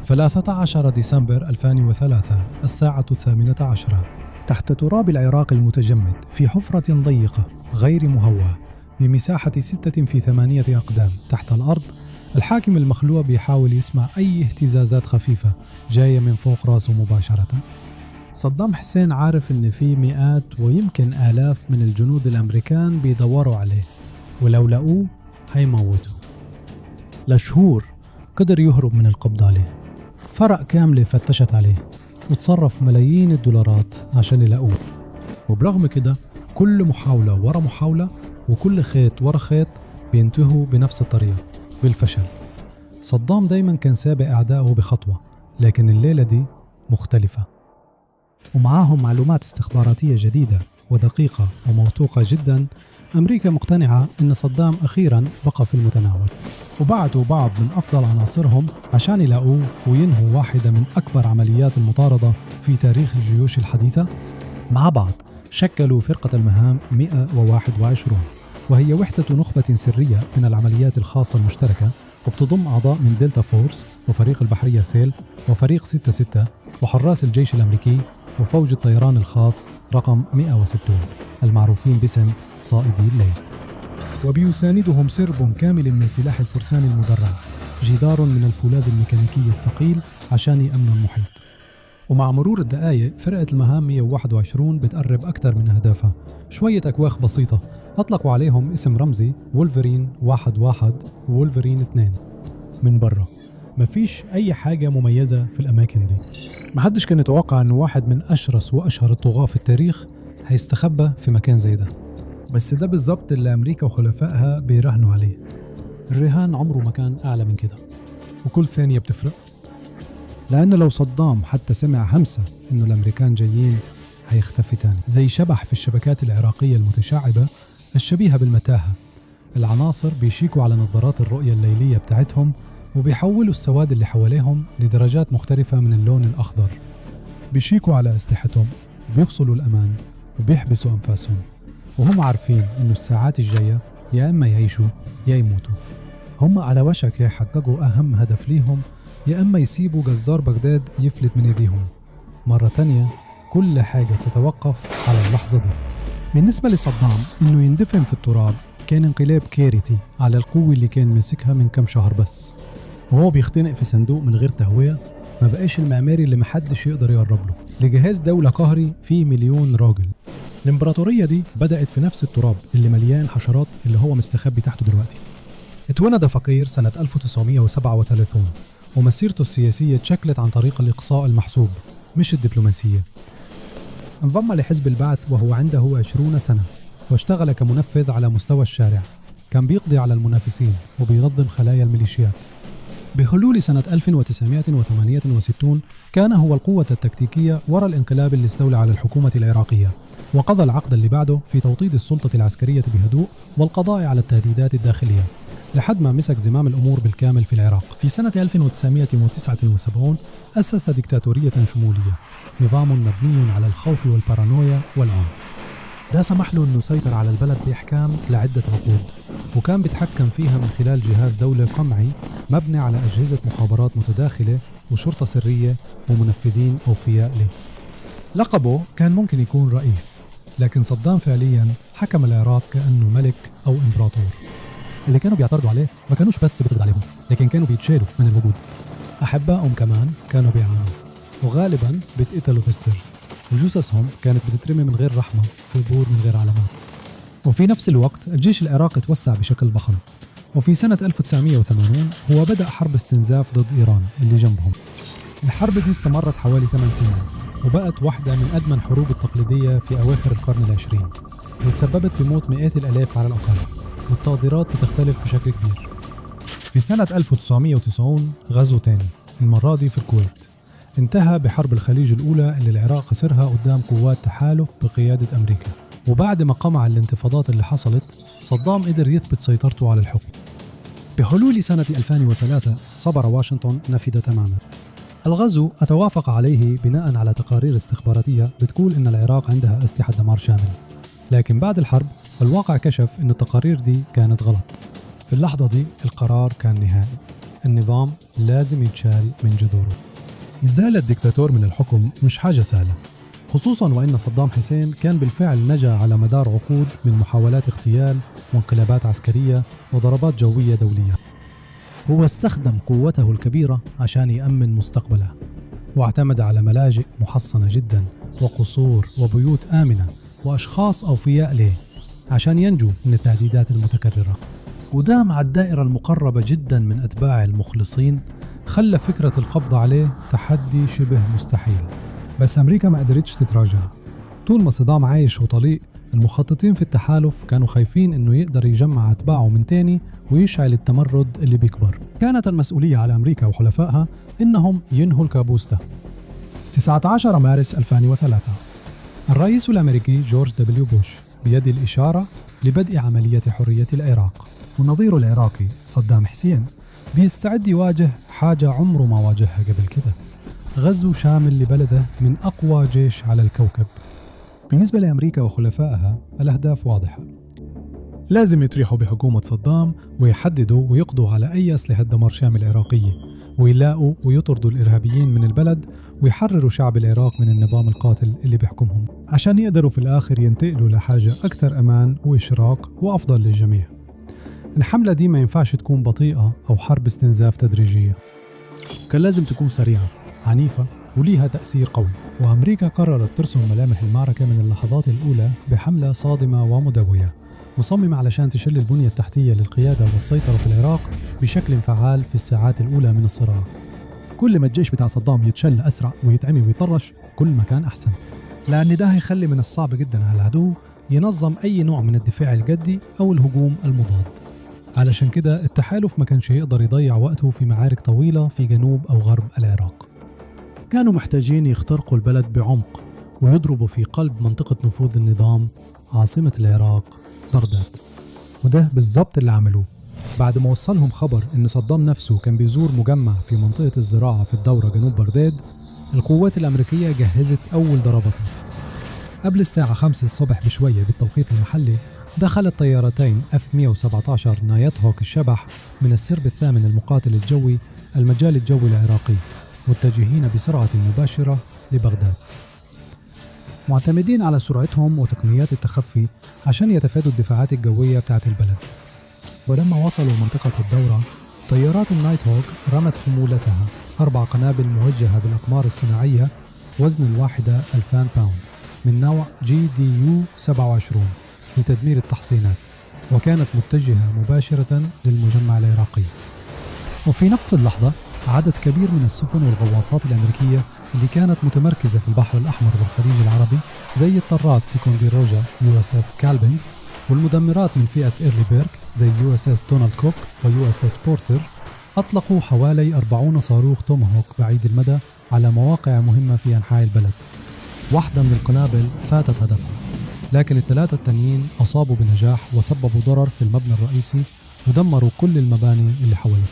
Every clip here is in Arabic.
13 ديسمبر 2003 الساعة 18 تحت تراب العراق المتجمد في حفرة ضيقة غير مهواه بمساحة 6 في 8 أقدام تحت الأرض، الحاكم المخلوع بيحاول يسمع أي اهتزازات خفيفة جاية من فوق راسه مباشرة. صدام حسين عارف إن في مئات ويمكن آلاف من الجنود الأمريكان بيدوروا عليه، ولو لقوه هيموتوا. لشهور قدر يهرب من القبض عليه. فرق كاملة فتشت عليه وتصرف ملايين الدولارات عشان يلاقوه، وبرغم كده كل محاولة ورا محاولة وكل خيط ورا خيط بينتهوا بنفس الطريقة، بالفشل. صدام دايما كان سابق أعدائه بخطوة، لكن الليلة دي مختلفة، ومعاهم معلومات استخباراتية جديدة ودقيقة وموثوقة جدا. أمريكا مقتنعة أن صدام أخيرا بقى في المتناول، وبعتوا بعض من أفضل عناصرهم عشان يلاقوه وينهوا واحدة من أكبر عمليات المطاردة في تاريخ الجيوش الحديثة. مع بعض شكلوا فرقة المهام 121، وهي وحدة نخبة سرية من العمليات الخاصة المشتركة، وبتضم أعضاء من دلتا فورس وفريق البحرية سيل وفريق 66 وحراس الجيش الأمريكي وفوج الطيران الخاص رقم 160 المعروفين باسم صائدي الليل. وبيساندهم سرب كامل من سلاح الفرسان المدرع، جدار من الفولاذ الميكانيكي الثقيل عشان يأمنوا المحيط. ومع مرور الدقائق فرقة المهام 121 بتقرب أكثر من أهدافها. شوية أكواخ بسيطة أطلقوا عليهم اسم رمزي وولفرين 11 وولفرين 2. من برا مفيش أي حاجة مميزة في الأماكن دي. محدش كان يتوقع أن واحد من أشرس وأشهر الطغاة في التاريخ هيستخبى في مكان زي ده، بس ده بالضبط اللي أمريكا وخلفائها بيراهنوا عليه. الرهان عمره ما كان أعلى من كده، وكل ثانية بتفرق، لأن لو صدام حتى سمع همسة إنه الأمريكان جايين هيختفي تاني، زي شبح في الشبكات العراقية المتشعبة الشبيهة بالمتاهة. العناصر بيشيكوا على نظارات الرؤية الليلية بتاعتهم وبيحولوا السواد اللي حواليهم لدرجات مختلفة من اللون الأخضر. بيشيكوا على أسلحتهم، بيفصلوا الأمان وبيحبسوا أنفاسهم، وهم عارفين إنه الساعات الجاية يا إما يعيشوا يا يموتوا. هم على وشك يحققوا أهم هدف ليهم، يا إما يسيبوا جزار بغداد يفلت من إيديهم. مرة تانية كل حاجة بتتوقف على اللحظة دي. بالنسبة لصدام إنه يندفن في التراب كان انقلاب كارثي على القوة اللي كان ماسكها من كم شهر بس، وهو بيختنق في صندوق من غير تهوية. ما بقاش المعماري اللي محدش يقدر يقرب له، لجهاز دولة قهري فيه 1,000,000 راجل. الإمبراطورية دي بدأت في نفس التراب اللي مليان حشرات اللي هو مستخبي تحته دلوقتي. اتولد فقير سنة 1937، ومسيرته السياسية تشكلت عن طريق الإقصاء المحسوب مش الدبلوماسية. انضم لحزب البعث وهو عنده 20 سنة، واشتغل كمنفذ على مستوى الشارع. كان بيقضي على المنافسين وبينظم خلايا الميليشيات. بحلول سنة 1968 كان هو القوة التكتيكية وراء الانقلاب اللي استولى على الحكومة العراقية، وقضى العقد اللي بعده في توطيد السلطة العسكرية بهدوء والقضاء على التهديدات الداخلية، لحد ما مسك زمام الأمور بالكامل في العراق. في سنة 1979 أسس ديكتاتورية شمولية، نظام مبني على الخوف والبارانويا والعنف. ده سمح له أنه يسيطر على البلد بإحكام لعدة عقود، وكان بيتحكم فيها من خلال جهاز دولة قمعي مبني على أجهزة مخابرات متداخلة وشرطة سرية ومنفذين أوفياء له. لقبه كان ممكن يكون رئيس، لكن صدام فعليا حكم العراق كأنه ملك أو إمبراطور. اللي كانوا بيعترضوا عليه ما كانوش بس بيطرد عليهم، لكن كانوا بيتشالوا من الوجود. أحبائهم كمان كانوا بيعانوا، وغالبا بيتقتلوا في السر، وجثثهم كانت بتترمي من غير رحمة في بور من غير علامات. وفي نفس الوقت الجيش العراقي توسع بشكل ضخم، وفي سنة 1980 هو بدأ حرب استنزاف ضد إيران اللي جنبهم. الحرب دي استمرت حوالي 8 سنين، وبقت واحدة من أدمى الحروب التقليدية في أواخر القرن العشرين، وتسببت في موت مئات الآلاف على الأقل، والتقديرات بتختلف بشكل كبير. في سنة 1990 غزو تاني، المرة دي في الكويت، انتهى بحرب الخليج الأولى اللي العراق خسرها قدام قوات تحالف بقيادة أمريكا. وبعد ما قمع الانتفاضات اللي حصلت، صدام قدر يثبت سيطرته على الحكم. بحلول سنة 2003 صبر واشنطن نفذ تماما. الغزو أتوافق عليه بناء على تقارير استخباراتية بتقول إن العراق عندها أسلحة دمار شامل، لكن بعد الحرب الواقع كشف إن التقارير دي كانت غلط. في اللحظة دي القرار كان نهائي. النظام لازم يتشال من جذوره. إزالة الدكتاتور من الحكم مش حاجة سهلة، خصوصاً وإن صدام حسين كان بالفعل نجا على مدار عقود من محاولات اغتيال وانقلابات عسكرية وضربات جوية دولية. هو استخدم قوته الكبيرة عشان يأمن مستقبله، واعتمد على ملاجئ محصنة جداً وقصور وبيوت آمنة وأشخاص أوفياء له عشان ينجو من التهديدات المتكررة. وده مع الدائرة المقربة جداً من أتباع المخلصين خلى فكرة القبض عليه تحدي شبه مستحيل. بس أمريكا ما قدرتش تتراجع. طول ما صدام عايش وطليق، المخططين في التحالف كانوا خايفين إنه يقدر يجمع أتباعه من تاني ويشعل التمرد اللي بيكبر. كانت المسؤولية على أمريكا وحلفائها إنهم ينهوا الكابوس ده. 19 مارس 2003 الرئيس الأمريكي جورج دبليو بوش بيد الإشارة لبدء عملية حرية العراق، ونظيره العراقي صدام حسين بيستعد يواجه حاجة عمره ما واجهها قبل كده، غزو شامل لبلده من أقوى جيش على الكوكب. بالنسبة لأمريكا وخلفائها الأهداف واضحة، لازم يطيحوا بحكومة صدام ويحددوا ويقضوا على أي أسلحة دمار شامل عراقية، ويلاقوا ويطردوا الإرهابيين من البلد، ويحرروا شعب العراق من النظام القاتل اللي بيحكمهم، عشان يقدروا في الآخر ينتقلوا لحاجة أكثر أمان وإشراق وأفضل للجميع. الحملة دي ما ينفعش تكون بطيئة أو حرب استنزاف تدريجية، كان لازم تكون سريعة عنيفة وليها تأثير قوي. وأمريكا قررت ترسم ملامح المعركة من اللحظات الأولى بحملة صادمة ومدوية، مصممة علشان تشل البنية التحتية للقيادة والسيطرة في العراق بشكل فعال في الساعات الأولى من الصراع. كل ما الجيش بتاع صدام يتشل أسرع ويتعمي ويطرش كل ما كان أحسن، لأن ده هيخلي من الصعب جدا على العدو ينظم أي نوع من الدفاع الجدي أو الهجوم المضاد. علشان كده التحالف ما كانش يقدر يضيع وقته في معارك طويلة في جنوب أو غرب العراق. كانوا محتاجين يخترقوا البلد بعمق ويضربوا في قلب منطقة نفوذ النظام عاصمة العراق بغداد، وده بالضبط اللي عملوه. بعد ما وصلهم خبر إن صدام نفسه كان بيزور مجمع في منطقة الزراعة في الدورة جنوب بغداد، القوات الأمريكية جهزت أول ضرباتها. قبل الساعة 5 الصبح بشوية بالتوقيت المحلي دخلت طيارتين F-117 نايت هوك الشبح من السرب الثامن المقاتل الجوي المجال الجوي العراقي، متجهين بسرعة مباشرة لبغداد، معتمدين على سرعتهم وتقنيات التخفي عشان يتفادوا الدفاعات الجوية بتاعت البلد. ولما وصلوا منطقة الدورة، طيارات النايت هوك رمت حمولتها 4 قنابل موجهة بالأقمار الصناعية وزن الواحدة 2000 باوند من نوع GDU-27 لتدمير التحصينات، وكانت متجهة مباشرة للمجمع العراقي. وفي نفس اللحظة عدد كبير من السفن والغواصات الأمريكية اللي كانت متمركزة في البحر الأحمر والخليج العربي زي الطرات تيكونديروجا USS كالبينز، والمدمرات من فئة إيرلي زي USS دونالد كوك وUSS بورتر، أطلقوا حوالي 40 صاروخ توماهوك بعيد المدى على مواقع مهمة في أنحاء البلد. واحدة من القنابل فاتت هدفها، لكن الثلاثة التانيين أصابوا بنجاح وسببوا ضرر في المبنى الرئيسي ودمروا كل المباني اللي حوله.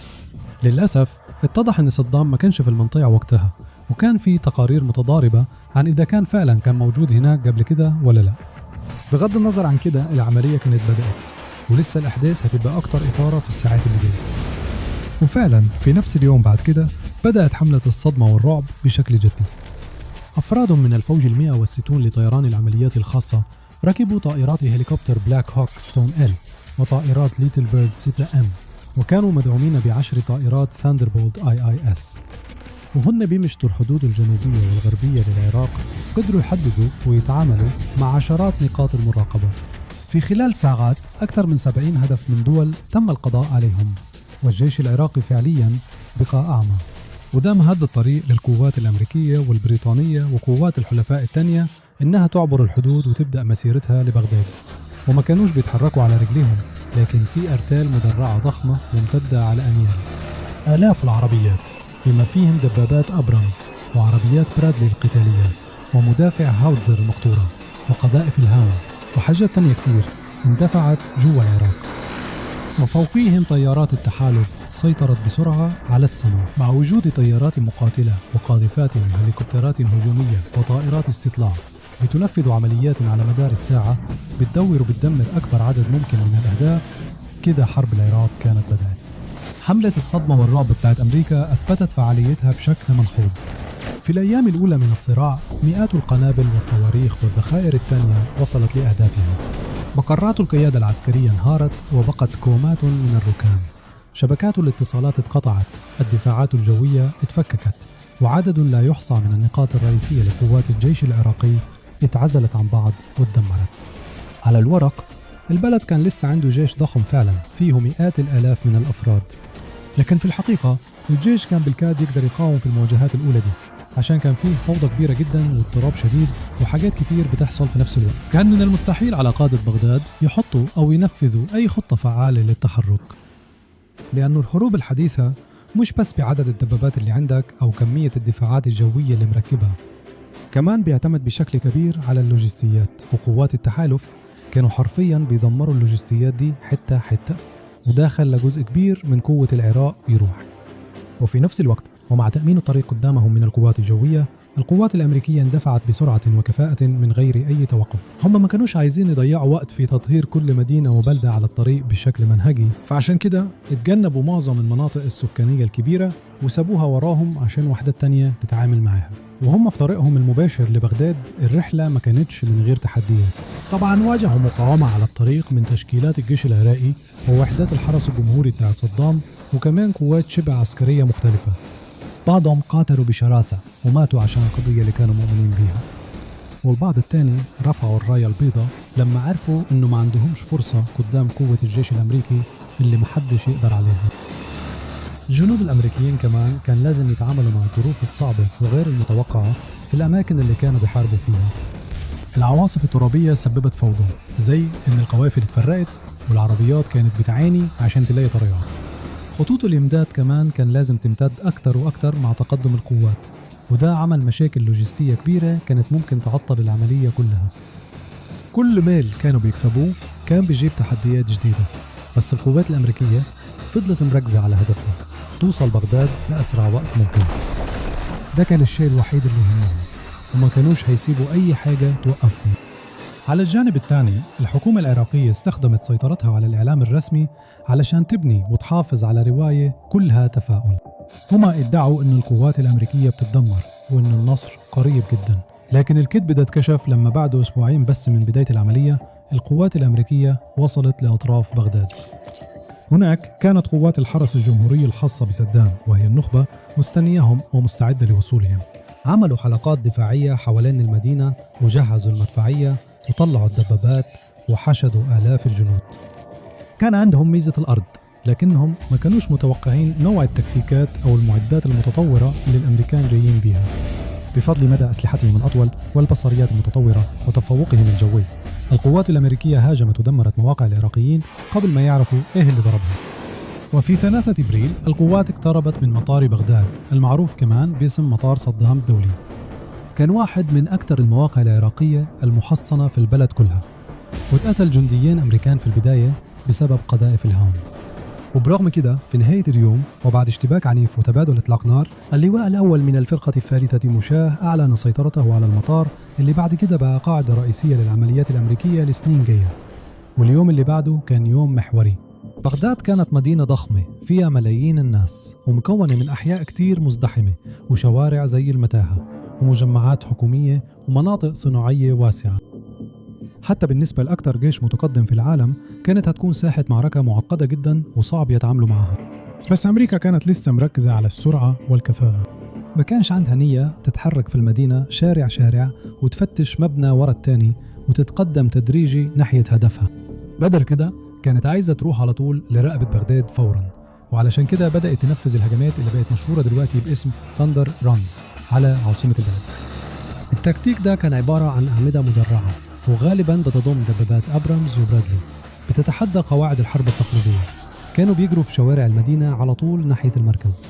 للأسف اتضح أن صدام ما كانش في المنطقة وقتها، وكان في تقارير متضاربة عن إذا كان فعلا كان موجود هناك قبل كده ولا لا. بغض النظر عن كده العملية كانت بدأت، ولسه الأحداث هتبقى أكتر إثارة في الساعات اللي جاية. وفعلا في نفس اليوم بعد كده بدأت حملة الصدمة والرعب بشكل جدي. أفراد من الفوج 160 لطيران العمليات الخاصة ركبوا طائرات هليكوبتر بلاك هوك ستون إل وطائرات ليتل بيرد 6M، وكانوا مدعومين ب10 طائرات ثاندربولت IIS، وهن بيمشطوا الحدود الجنوبية والغربية للعراق. قدروا يحددوا ويتعاملوا مع عشرات نقاط المراقبة. في خلال ساعات أكثر من 70 هدف من دول تم القضاء عليهم، والجيش العراقي فعلياً بقى أعمى. وده مهد الطريق للقوات الأمريكية والبريطانية وقوات الحلفاء التانية إنها تعبر الحدود وتبدأ مسيرتها لبغداد. وما كانوش بيتحركوا على رجليهم، لكن في أرتال مدرعة ضخمة ممتدة على أميال. آلاف العربيات بما فيهم دبابات أبرامز وعربيات برادلي القتالية ومدافع هاوتزر المقطورة وقذائف الهاون وحاجات تانية كتير اندفعت جوا العراق. وفوقيهم طيارات التحالف سيطرت بسرعة على السماء مع وجود طيارات مقاتلة وقاذفات وهليكوبترات هجومية وطائرات استطلاع بتنفذ عمليات على مدار الساعة بتدور وبتدمر أكبر عدد ممكن من الأهداف. كده حرب العراق كانت بدأت. حملة الصدمة والرعب بتاعت أمريكا أثبتت فعاليتها بشكل ملحوظ. في الأيام الأولى من الصراع مئات القنابل والصواريخ والذخائر التانية وصلت لأهدافها. مقرات القيادة العسكرية انهارت وبقت كومات من الركام. شبكات الاتصالات اتقطعت، الدفاعات الجوية اتفككت، وعدد لا يحصى من النقاط الرئيسية لقوات الجيش العراقي اتعزلت عن بعض واتدمرت. على الورق البلد كان لسه عنده جيش ضخم فعلا فيه مئات الآلاف من الأفراد، لكن في الحقيقة الجيش كان بالكاد يقدر يقاوم في المواجهات الأولى دي، عشان كان فيه فوضى كبيرة جدا واضطراب شديد وحاجات كتير بتحصل في نفس الوقت. كان من المستحيل على قادة بغداد يحطوا أو ينفذوا أي خطة فعالة للتحرك، لأن الحروب الحديثة مش بس بعدد الدبابات اللي عندك أو كمية الدفاعات الجوية اللي مركبها، كمان بيعتمد بشكل كبير على اللوجستيات، وقوات التحالف كانوا حرفياً بيدمروا اللوجستيات دي حتة حتة، وده خلى جزء كبير من قوة العراق يروح. وفي نفس الوقت ومع تأمين الطريق قدامهم من القوات الجوية، القوات الأمريكية اندفعت بسرعة وكفاءة من غير أي توقف. هم ما كانوش عايزين يضيعوا وقت في تطهير كل مدينة وبلدة على الطريق بشكل منهجي، فعشان كده اتجنبوا معظم المناطق السكانية الكبيرة وسابوها وراهم عشان وحدات تانية تتعامل معها. وهم في طريقهم المباشر لبغداد الرحلة ما كانتش من غير تحديات. طبعا واجهوا مقاومة على الطريق من تشكيلات الجيش العراقي ووحدات الحرس الجمهوري بتاعت صدام، وكمان قوات شبه عسكرية مختلفة. بعضهم قاتلوا بشراسة وماتوا عشان القضية اللي كانوا مؤمنين بيها، والبعض التاني رفعوا الراية البيضاء لما عرفوا انه ما عندهمش فرصة قدام قوة الجيش الامريكي اللي محدش يقدر عليها. الجنود الامريكيين كمان كان لازم يتعاملوا مع الظروف الصعبة وغير المتوقعة في الاماكن اللي كانوا بيحاربوا فيها. العواصف الترابية سببت فوضى، زي ان القوافل اتفرقت والعربيات كانت بتعاني عشان تلاقي طريقها. خطوط الإمداد كمان كان لازم تمتد أكتر وأكتر مع تقدم القوات، وده عمل مشاكل لوجستية كبيرة كانت ممكن تعطل العملية كلها. كل ميل كانوا بيكسبوه كان بيجيب تحديات جديدة، بس القوات الأمريكية فضلت مركزة على هدفها، توصل بغداد بأسرع وقت ممكن. ده كان الشيء الوحيد اللي يهمهم، وما كانوش هيسيبوا أي حاجة توقفهم. على الجانب الثاني الحكومة العراقية استخدمت سيطرتها على الإعلام الرسمي علشان تبني وتحافظ على رواية كلها تفاؤل. هما ادعوا أن القوات الأمريكية بتتدمر وأن النصر قريب جدا، لكن الكذب ده اتكشف لما بعد أسبوعين بس من بداية العملية القوات الأمريكية وصلت لأطراف بغداد. هناك كانت قوات الحرس الجمهوري الخاصة بصدام وهي النخبة مستنياهم ومستعدة لوصولهم. عملوا حلقات دفاعية حوالين المدينة وجهزوا المدفعية وطلعوا الدبابات وحشدوا آلاف الجنود. كان عندهم ميزة الأرض، لكنهم ما كانوش متوقعين نوع التكتيكات أو المعدات المتطورة اللي الأمريكان جايين بيها. بفضل مدى أسلحتهم الأطول والبصريات المتطورة وتفوقهم الجوي، القوات الأمريكية هاجمت ودمرت مواقع العراقيين قبل ما يعرفوا إيه اللي ضربهم. وفي 3 إبريل القوات اقتربت من مطار بغداد المعروف كمان باسم مطار صدام الدولي. كان واحد من أكثر المواقع العراقية المحصنة في البلد كلها، واتقتل جنديين أمريكان في البداية بسبب قذائف الهاون. وبرغم كده في نهاية اليوم وبعد اشتباك عنيف وتبادل إطلاق نار، اللواء الأول من الفرقة الثالثة مشاة أعلن سيطرته على المطار اللي بعد كده بقى قاعدة رئيسية للعمليات الأمريكية لسنين جاية. واليوم اللي بعده كان يوم محوري. بغداد كانت مدينة ضخمة فيها ملايين الناس ومكونة من أحياء كتير مزدحمة وشوارع زي المتاهة ومجمعات حكومية ومناطق صناعية واسعة. حتى بالنسبة لأكثر جيش متقدم في العالم كانت هتكون ساحة معركة معقدة جدا وصعب يتعاملوا معها. بس أمريكا كانت لسه مركزة على السرعة والكفاءة، ما كانش عندها نية تتحرك في المدينة شارع شارع وتفتش مبنى ورا التاني وتتقدم تدريجي ناحية هدفها. بدل كده كانت عايزة تروح على طول لرقبة بغداد فوراً، وعلشان كده بدأت تنفذ الهجمات اللي بقت مشهورة دلوقتي باسم ثاندر رانز على عاصمة البلد. التكتيك ده كان عبارة عن أعمدة مدرعة وغالباً بتضم دبابات أبرامز وبرادلي بتتحدى قواعد الحرب التقليدية. كانوا بيجروا في شوارع المدينة على طول ناحية المركز.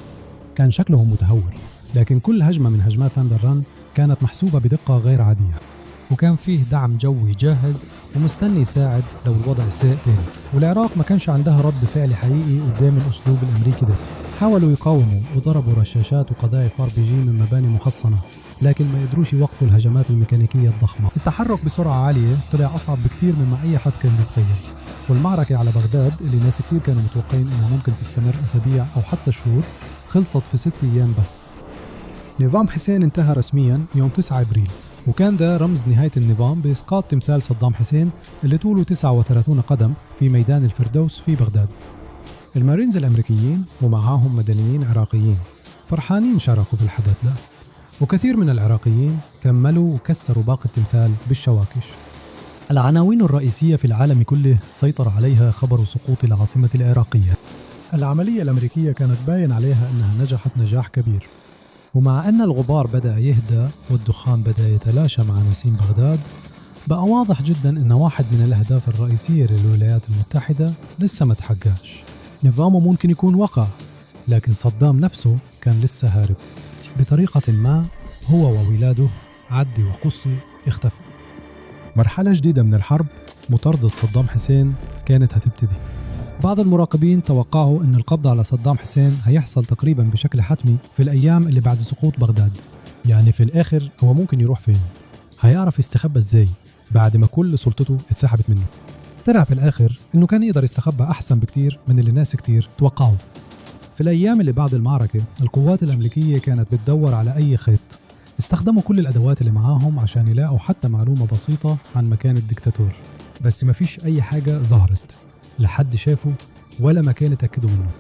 كان شكلهم متهور، لكن كل هجمة من هجمات ثاندر ران كانت محسوبة بدقة غير عادية، وكان فيه دعم جوي جاهز ومستني يساعد لو الوضع سيء تاني. والعراق ما كانش عندها رد فعل حقيقي قدام الأسلوب الأمريكي ده. حاولوا يقاوموا وضربوا رشاشات وقذائف RPG من مباني محصنة، لكن ما يقدروش يوقفوا الهجمات الميكانيكية الضخمة. التحرك بسرعة عالية طلع أصعب بكتير مما أي حد كان يتخيل. والمعركة على بغداد اللي ناس كتير كانوا متوقعين إنها ممكن تستمر أسابيع أو حتى شهور خلصت في 6 أيام بس. نظام حسين انتهى رسمياً يوم 9 أبريل، وكان ده رمز نهاية النظام بإسقاط تمثال صدام حسين اللي طوله 39 قدم في ميدان الفردوس في بغداد. المارينز الأمريكيين ومعاهم مدنيين عراقيين فرحانين شاركوا في الحدث ده، وكثير من العراقيين كملوا وكسروا باقي التمثال بالشواكش. العناوين الرئيسية في العالم كله سيطر عليها خبر سقوط العاصمة العراقية. العملية الأمريكية كانت باين عليها أنها نجحت نجاح كبير، ومع أن الغبار بدأ يهدى والدخان بدأ يتلاشى مع نسيم بغداد، بقى واضح جدا أن واحد من الأهداف الرئيسية للولايات المتحدة لسه ما تحققش. نظامه ممكن يكون وقع، لكن صدام نفسه كان لسه هارب بطريقة ما. هو وولاده عدي وقصي اختفوا. مرحلة جديدة من الحرب مطاردة صدام حسين كانت هتبتدي. بعض المراقبين توقعوا أن القبض على صدام حسين هيحصل تقريبا بشكل حتمي في الأيام اللي بعد سقوط بغداد. يعني في الآخر هو ممكن يروح فين؟ هيعرف يستخبى إزاي بعد ما كل سلطته اتسحبت منه؟ طلع في الآخر أنه كان يقدر يستخبى أحسن بكتير من اللي ناس كتير توقعوا. في الأيام اللي بعد المعركة القوات الأمريكية كانت بتدور على أي خيط. استخدموا كل الأدوات اللي معاهم عشان يلاقوا حتى معلومة بسيطة عن مكان الدكتاتور، بس ما فيش أي حاجة ظهرت لحد شافه ولا مكان اتأكدوا منه.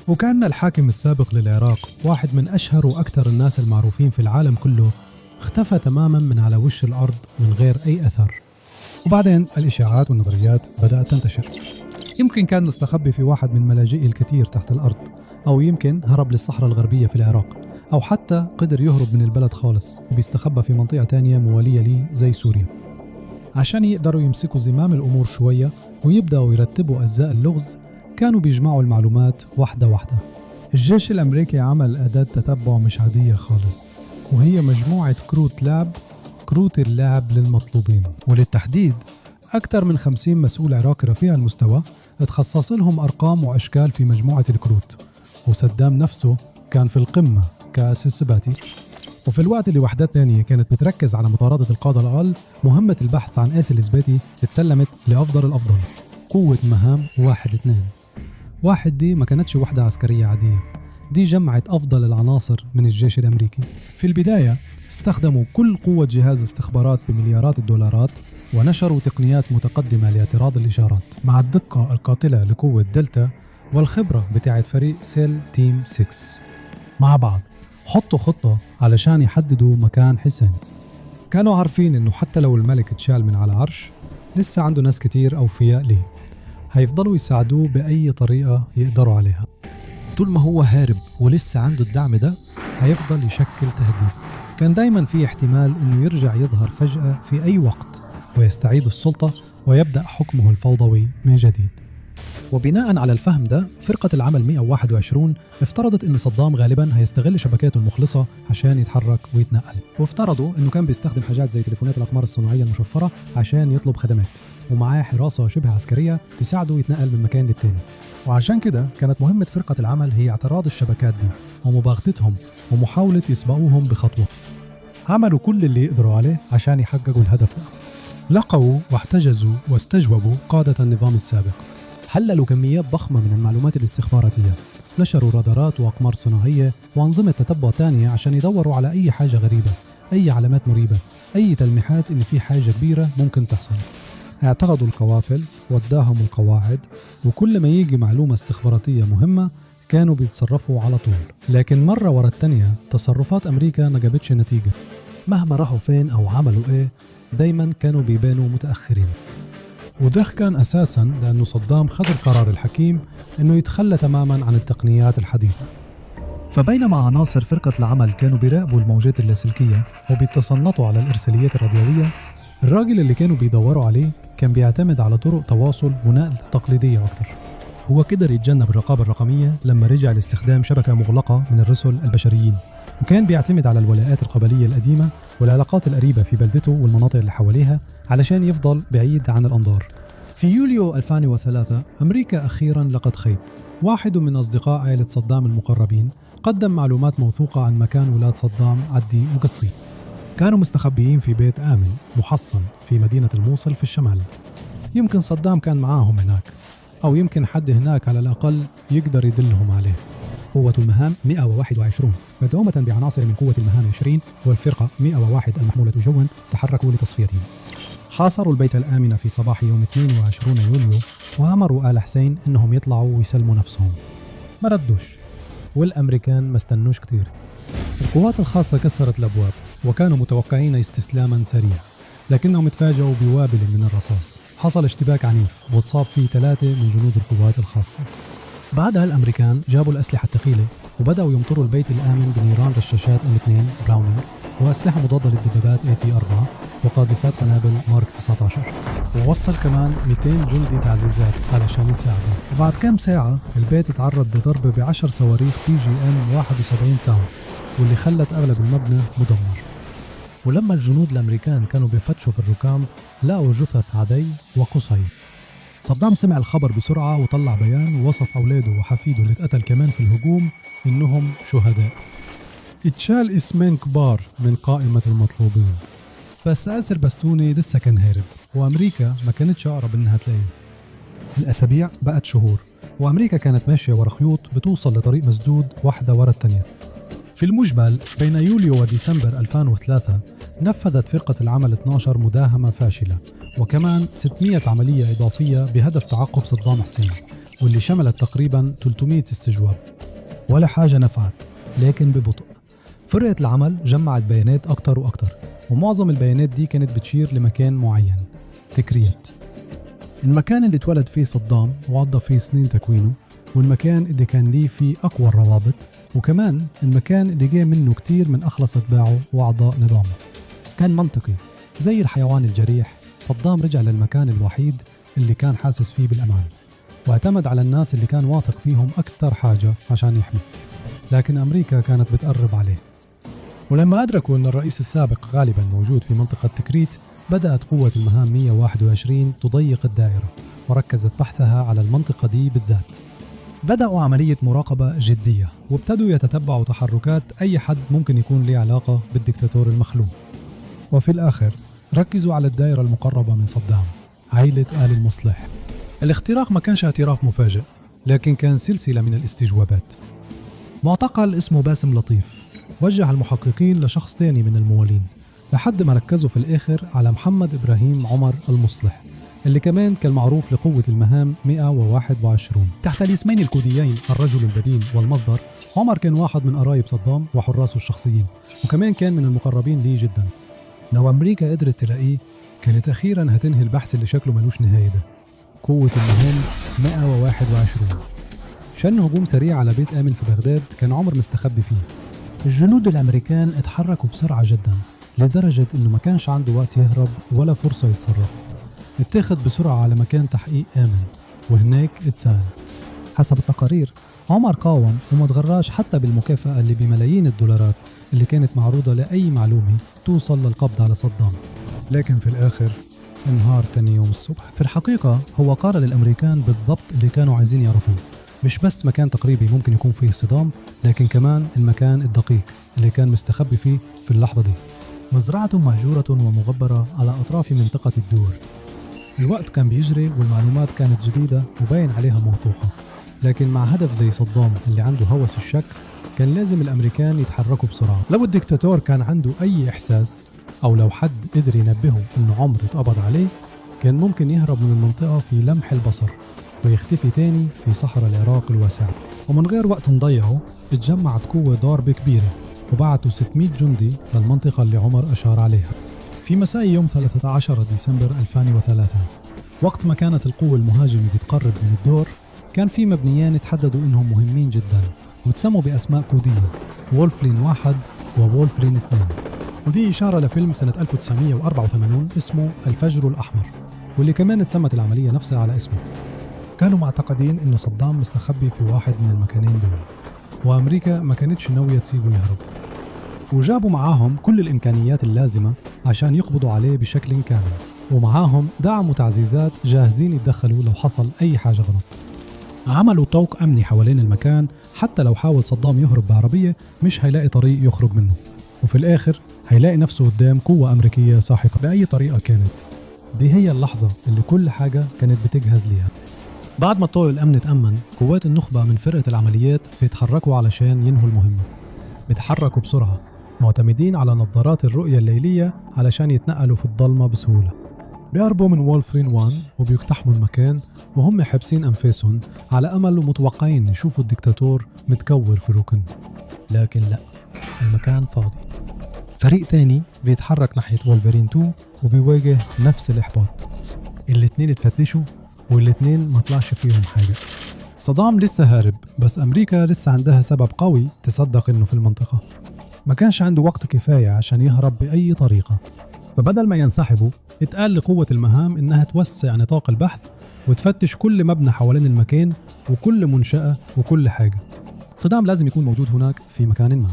وكان الحاكم السابق للعراق واحد من أشهر وأكثر الناس المعروفين في العالم كله اختفى تماما من على وش الأرض من غير أي أثر. وبعدين الإشاعات والنظريات بدأت تنتشر. يمكن كان مستخبي في واحد من ملاجئ الكثير تحت الأرض، أو يمكن هرب للصحراء الغربية في العراق، أو حتى قدر يهرب من البلد خالص وبيستخبى في منطقة تانية موالية ليه زي سوريا. عشان يقدروا يمسكوا زمام الأمور شوية ويبدأوا يرتبوا أجزاء اللغز، كانوا بيجمعوا المعلومات واحدة واحدة. الجيش الأمريكي عمل أداة تتبع مش عادية خالص، وهي مجموعة كروت اللعب للمطلوبين. وللتحديد أكثر من 50 مسؤول عراقي رفيع المستوى اتخصص لهم أرقام وأشكال في مجموعة الكروت، وصدام نفسه كان في القمة كأسيس سباتي. وفي الوقت اللي وحدات تانية كانت بتركز على مطاردة القادة الأقل، مهمة البحث عن آسي الإثباتي اتسلمت لأفضل الأفضل. قوة مهام 1-2. 1 دي ما كانتش وحدة عسكرية عادية، دي جمعت أفضل العناصر من الجيش الأمريكي. في البداية استخدموا كل قوة جهاز استخبارات بمليارات الدولارات، ونشروا تقنيات متقدمة لاعتراض الإشارات مع الدقة القاتلة لقوة دلتا والخبرة بتاعت فريق سيل تيم 6. مع بعض حطوا خطة علشان يحددوا مكان حسين. كانوا عارفين إنه حتى لو الملك اتشال من على عرش، لسه عنده ناس كتير أوفياء ليه هيفضلوا يساعدوه بأي طريقة يقدروا عليها. طول ما هو هارب ولسه عنده الدعم ده، هيفضل يشكل تهديد. كان دايما في احتمال إنه يرجع يظهر فجأة في أي وقت ويستعيد السلطة ويبدأ حكمه الفوضوي من جديد. وبناء على الفهم ده، فرقة العمل 121 افترضت إن صدام غالباً هيستغل شبكاته المخلصة عشان يتحرك ويتنقل، وافترضوا إنه كان بيستخدم حاجات زي تليفونات الأقمار الصناعية المشفرة عشان يطلب خدمات، ومعاه حراسة شبه عسكرية تساعده يتنقل من مكان للتاني. وعشان كده كانت مهمة فرقة العمل هي اعتراض الشبكات دي ومباغتتهم ومحاولة يسبقوهم بخطوة. عملوا كل اللي يقدروا عليه عشان يحققوا الهدف ده. لقوا واحتجزوا واستجوبوا قادة النظام السابق، حللوا كميات ضخمة من المعلومات الاستخباراتية، نشروا رادارات وأقمار صناعية وأنظمة تتبع تانية عشان يدوروا على أي حاجة غريبة، أي علامات مريبة، أي تلميحات إن في حاجة كبيرة ممكن تحصل. اعتقدوا القوافل وداهم القواعد، وكل ما يجي معلومة استخباراتية مهمة كانوا بيتصرفوا على طول. لكن مرة ورا التانية تصرفات أمريكا ما جابتش نتيجة. مهما راحوا فين أو عملوا إيه، دايما كانوا بيبانوا متأخرين. وده كان أساساً لأنه صدام خذ القرار الحكيم أنه يتخلى تماماً عن التقنيات الحديثة. فبينما عناصر فرقة العمل كانوا بيراقبوا الموجات اللاسلكية وبيتصنطوا على الإرساليات الراديوية، الراجل اللي كانوا بيدوروا عليه كان بيعتمد على طرق تواصل ونقل تقليدية أكتر. هو قدر يتجنب الرقابة الرقمية لما رجع لاستخدام شبكة مغلقة من الرسل البشريين، وكان بيعتمد على الولاءات القبلية القديمة والعلاقات القريبة في بلدته والمناطق اللي حواليها علشان يفضل بعيد عن الأنظار. في يوليو 2003 أمريكا أخيراً لقت خيط. واحد من أصدقاء عائلة صدام المقربين قدم معلومات موثوقة عن مكان ولاد صدام عدي وقصي. كانوا مستخبيين في بيت آمن محصن في مدينة الموصل في الشمال. يمكن صدام كان معاهم هناك، أو يمكن حد هناك على الأقل يقدر يدلهم عليه. قوة المهام 121 مدعومة بعناصر من قوة المهام 20 والفرقة 101 المحمولة جوا تحركوا لتصفيتهم. حاصروا البيت الآمن في صباح يوم 22 يوليو وأمروا آل حسين إنهم يطلعوا ويسلموا نفسهم. ما ردوش، والأمريكان ما استنوش كتير. القوات الخاصة كسرت الأبواب وكانوا متوقعين استسلاما سريع، لكنهم اتفاجئوا بوابل من الرصاص. حصل اشتباك عنيف واتصاب فيه 3 من جنود القوات الخاصة. بعدها الأمريكان جابوا الأسلحة الثقيلة وبدأوا يمطروا البيت الآمن بنيران رشاشات M2 براونينج وأسلحة مضادة للدبابات AT4 وقاذفات قنابل مارك 19. ووصل كمان 200 جندي تعزيزات علشان يساعدوا. وبعد كم ساعة البيت تعرض لضربة ب10 صواريخ PGM 71 تاون، واللي خلت أغلب المبنى مدمر. ولما الجنود الأمريكان كانوا بيفتشوا في الركام لقوا جثث عدي وقصي. صدام سمع الخبر بسرعة وطلع بيان ووصف أولاده وحفيده اللي اتقتل كمان في الهجوم إنهم شهداء. اتشال اسمين كبار من قائمة المطلوبين، بس آسر بستوني لسه كان هارب، وأمريكا ما كانتش أقرب إنها تلاقيه. الأسابيع بقت شهور، وأمريكا كانت ماشية ورا خيوط بتوصل لطريق مسدود واحدة ورا التانية. في المجمل بين يوليو وديسمبر 2003 نفذت فرقة العمل 12 مداهمة فاشلة، وكمان 600 عملية إضافية بهدف تعقب صدام حسين، واللي شملت تقريباً 300 استجواب. ولا حاجة نفعت، لكن ببطء. فرقة العمل جمعت بيانات أكتر وأكتر، ومعظم البيانات دي كانت بتشير لمكان معين، تكريت، المكان اللي اتولد فيه صدام وقضى فيه سنين تكوينه، والمكان اللي كان ليه فيه أقوى الروابط، وكمان المكان اللي جاء منه كتير من أخلص أتباعه وأعضاء نظامه. كان منطقي، زي الحيوان الجريح. صدام رجع للمكان الوحيد اللي كان حاسس فيه بالأمان، واعتمد على الناس اللي كان واثق فيهم أكتر حاجة عشان يحمي. لكن أمريكا كانت بتقرب عليه، ولما أدركوا أن الرئيس السابق غالبا موجود في منطقة تكريت، بدأت قوة المهام 121 تضيق الدائرة وركزت بحثها على المنطقة دي بالذات. بدأوا عملية مراقبة جدية وابتدوا يتتبعوا تحركات أي حد ممكن يكون له علاقة بالدكتاتور المخلوع. وفي الآخر ركزوا على الدائرة المقربة من صدام، عائلة آل المصلح. الاختراق ما كانش اعتراف مفاجئ، لكن كان سلسلة من الاستجوابات. معتقل اسمه باسم لطيف وجه المحققين لشخص تاني من الموالين، لحد ما ركزوا في الآخر على محمد إبراهيم عمر المصلح، اللي كمان كان معروف لقوة المهام 121. تحت الاسمين الكوديين الرجل البدين والمصدر، عمر كان واحد من قرايب صدام وحراسه الشخصيين، وكمان كان من المقربين ليه جدا. لو أمريكا قدرت تلاقيه كانت أخيرا هتنهي البحث اللي شكله ملوش نهاية ده. قوة المهام 121 شن هجوم سريع على بيت آمن في بغداد كان عمر مستخبي فيه. الجنود الأمريكان اتحركوا بسرعة جدا لدرجة إنه ما كانش عنده وقت يهرب ولا فرصة يتصرف. اتخذ بسرعة على مكان تحقيق آمن، وهناك اتسال. حسب التقارير عمر قاوم وما تغراش حتى بالمكافأة اللي بملايين الدولارات اللي كانت معروضة لأي معلومة توصل للقبض على صدام، لكن في الآخر انهار تاني يوم الصبح. في الحقيقة هو قال للأمريكان بالضبط اللي كانوا عايزين يعرفوه، مش بس مكان تقريبي ممكن يكون فيه صدام، لكن كمان المكان الدقيق اللي كان مستخبي فيه في اللحظة دي. مزرعة مهجورة ومغبرة على أطراف منطقة الدور. الوقت كان بيجري والمعلومات كانت جديدة وباين عليها موثوقة، لكن مع هدف زي صدام اللي عنده هوس الشك كان لازم الأمريكان يتحركوا بسرعة. لو الدكتاتور كان عنده أي إحساس أو لو حد قدر ينبهه إنه عمر اتقبض عليه، كان ممكن يهرب من المنطقة في لمح البصر ويختفي تاني في صحراء العراق الواسعة. ومن غير وقت نضيعه اتجمعت قوة ضرب كبيرة وبعتوا 600 جندي للمنطقة اللي عمر أشار عليها. في مساء يوم 13 ديسمبر 2003 وقت ما كانت القوة المهاجمة بتقرب من الدور، كان في مبنيان تحددوا إنهم مهمين جدا وتسموا بأسماء كودية، وولفرين 1 وولفرين 2، ودي إشارة لفيلم سنة 1984 اسمه الفجر الأحمر، واللي كمان اتسمت العملية نفسها على اسمه. كانوا معتقدين إنه صدام مستخبي في واحد من المكانين دول، وأمريكا ما كانتش ناوية تسيبه يهرب، وجابوا معاهم كل الإمكانيات اللازمة عشان يقبضوا عليه بشكل كامل، ومعاهم دعم وتعزيزات جاهزين يتدخلوا لو حصل أي حاجة غلط. عملوا طوق أمني حوالين المكان، حتى لو حاول صدام يهرب بعربية مش هيلاقي طريق يخرج منه، وفي الآخر هيلاقي نفسه قدام قوة أمريكية ساحقة بأي طريقة كانت. دي هي اللحظة اللي كل حاجة كانت بتجهز ليها. بعد ما طوق الأمن تأمن، قوات النخبة من فرقة العمليات بيتحركوا علشان ينهوا المهمة. بيتحركوا بسرعة معتمدين على نظارات الرؤية الليلية علشان يتنقلوا في الضلمة بسهولة. بيقربوا من وولفرين 1 وبيقتحموا المكان وهم حابسين أنفاسهم على أمل ومتوقعين يشوفوا الدكتاتور متكور في ركن، لكن لا، المكان فاضي. فريق تاني بيتحرك ناحية وولفرين 2 وبيواجه نفس الإحباط. الاتنين اتفتشوا والاتنين ما طلعش فيهم حاجة. صدام لسه هارب، بس أمريكا لسه عندها سبب قوي تصدق إنه في المنطقة. ما كانش عنده وقت كفاية عشان يهرب بأي طريقة، فبدل ما ينسحبوا اتقال لقوة المهام إنها توسع نطاق البحث وتفتش كل مبنى حوالين المكان وكل منشأة وكل حاجة. صدام لازم يكون موجود هناك في مكان ما.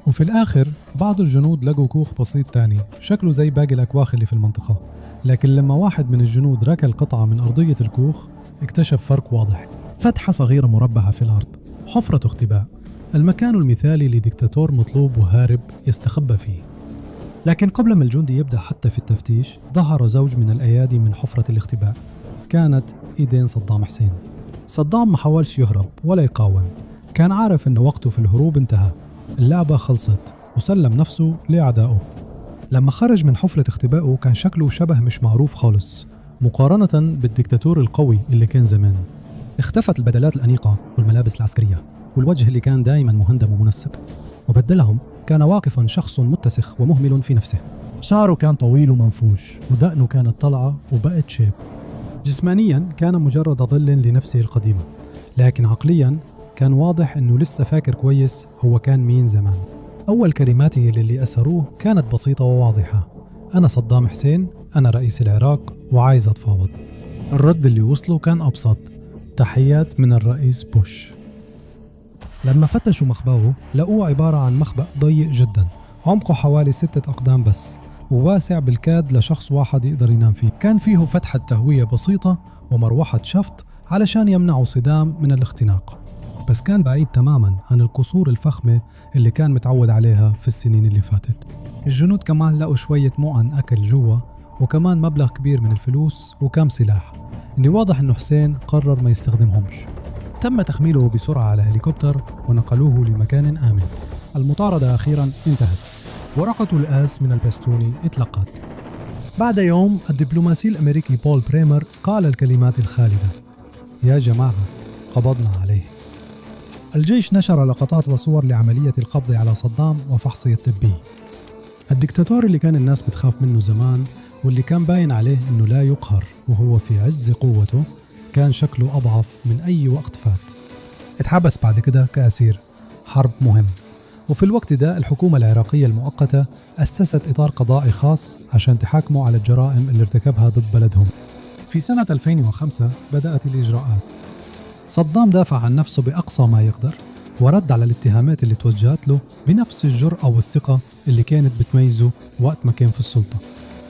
وفي الآخر بعض الجنود لقوا كوخ بسيط تاني شكله زي باقي الأكواخ اللي في المنطقة، لكن لما واحد من الجنود ركل قطعة من أرضية الكوخ اكتشف فرق واضح. فتحة صغيرة مربعة في الأرض، حفرة اختباء، المكان المثالي لديكتاتور مطلوب وهارب يستخبى فيه. لكن قبل ما الجندي يبدأ حتى في التفتيش، ظهر زوج من الأيادي من حفرة الاختباء. كانت إيدين صدام حسين. صدام ما حاولش يهرب ولا يقاوم، كان عارف إن وقته في الهروب انتهى، اللعبة خلصت، وسلم نفسه لأعدائه. لما خرج من حفرة اختبائه كان شكله شبه مش معروف خالص مقارنة بالديكتاتور القوي اللي كان زمان. اختفت البدلات الأنيقة والملابس العسكرية والوجه اللي كان دائما مهندم ومنسب، وبدلهم كان واقفا شخص متسخ ومهمل في نفسه. شعره كان طويل ومنفوش، ودقنه كانت طلعة وبقت شيب. جسمانيا كان مجرد ظل لنفسه القديمة، لكن عقليا كان واضح انه لسه فاكر كويس هو كان مين زمان. اول كلماته للي اسروه كانت بسيطة وواضحة: انا صدام حسين، انا رئيس العراق وعايز اتفاوض. الرد اللي وصله كان ابسط: تحيات من الرئيس بوش. لما فتشوا مخبأه لقوه عبارة عن مخبأ ضيق جدا، عمقه حوالي 6 أقدام بس، وواسع بالكاد لشخص واحد يقدر ينام فيه. كان فيه فتحة تهوية بسيطة ومروحة شفط علشان يمنعوا صدام من الاختناق، بس كان بعيد تماما عن القصور الفخمة اللي كان متعود عليها في السنين اللي فاتت. الجنود كمان لقوا شوية مؤن أكل جوا، وكمان مبلغ كبير من الفلوس وكم سلاح اللي واضح إنه حسين قرر ما يستخدمهمش. تم تحميله بسرعة على هليكوبتر ونقلوه لمكان آمن. المطاردة أخيرا انتهت، ورقة الآس من البستوني اتلقت. بعد يوم الدبلوماسي الأمريكي بول بريمر قال الكلمات الخالدة: يا جماعة، قبضنا عليه. الجيش نشر لقطات وصور لعملية القبض على صدام وفحصه الطبي. الدكتاتور اللي كان الناس بتخاف منه زمان واللي كان باين عليه إنه لا يقهر وهو في عز قوته، كان شكله أضعف من أي وقت فات. اتحبس بعد كده كأسير حرب مهم، وفي الوقت ده الحكومة العراقية المؤقتة أسست إطار قضائي خاص عشان تحاكموا على الجرائم اللي ارتكبها ضد بلدهم. في سنة 2005 بدأت الإجراءات. صدام دافع عن نفسه بأقصى ما يقدر، ورد على الاتهامات اللي توجهت له بنفس الجرأة والثقة اللي كانت بتميزه وقت ما كان في السلطة،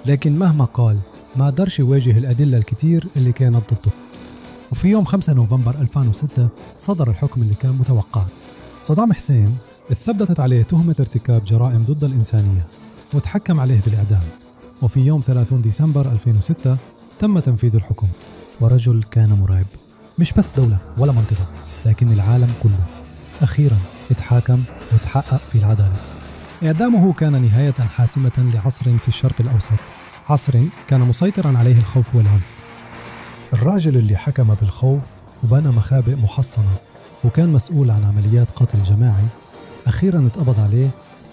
لكن مهما قال ما قدرش يواجه الأدلة الكتير اللي كانت ضده. وفي يوم 5 نوفمبر 2006 صدر الحكم اللي كان متوقع. صدام حسين اتثبتت عليه تهمة ارتكاب جرائم ضد الإنسانية وتحكم عليه بالإعدام. وفي يوم 30 ديسمبر 2006 تم تنفيذ الحكم. ورجل كان مرعب، مش بس دولة ولا منطقة، لكن العالم كله أخيرا اتحاكم وتحقق في العدالة. إعدامه كان نهاية حاسمة لعصر في الشرق الأوسط، عصر كان مسيطرا عليه الخوف والعنف. الراجل اللي حكم بالخوف وبنى مخابئ محصنة وكان مسؤول عن عمليات قتل جماعي، أخيراً اتقبض عليه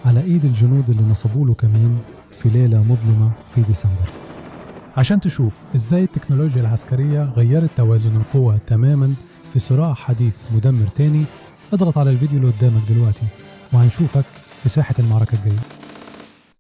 على إيد الجنود اللي نصبوا له كمين في ليلة مظلمة في ديسمبر. عشان تشوف إزاي التكنولوجيا العسكرية غيرت توازن القوى تماماً في صراع حديث مدمر تاني، اضغط على الفيديو اللي قدامك دلوقتي وهنشوفك في ساحة المعركة الجاية.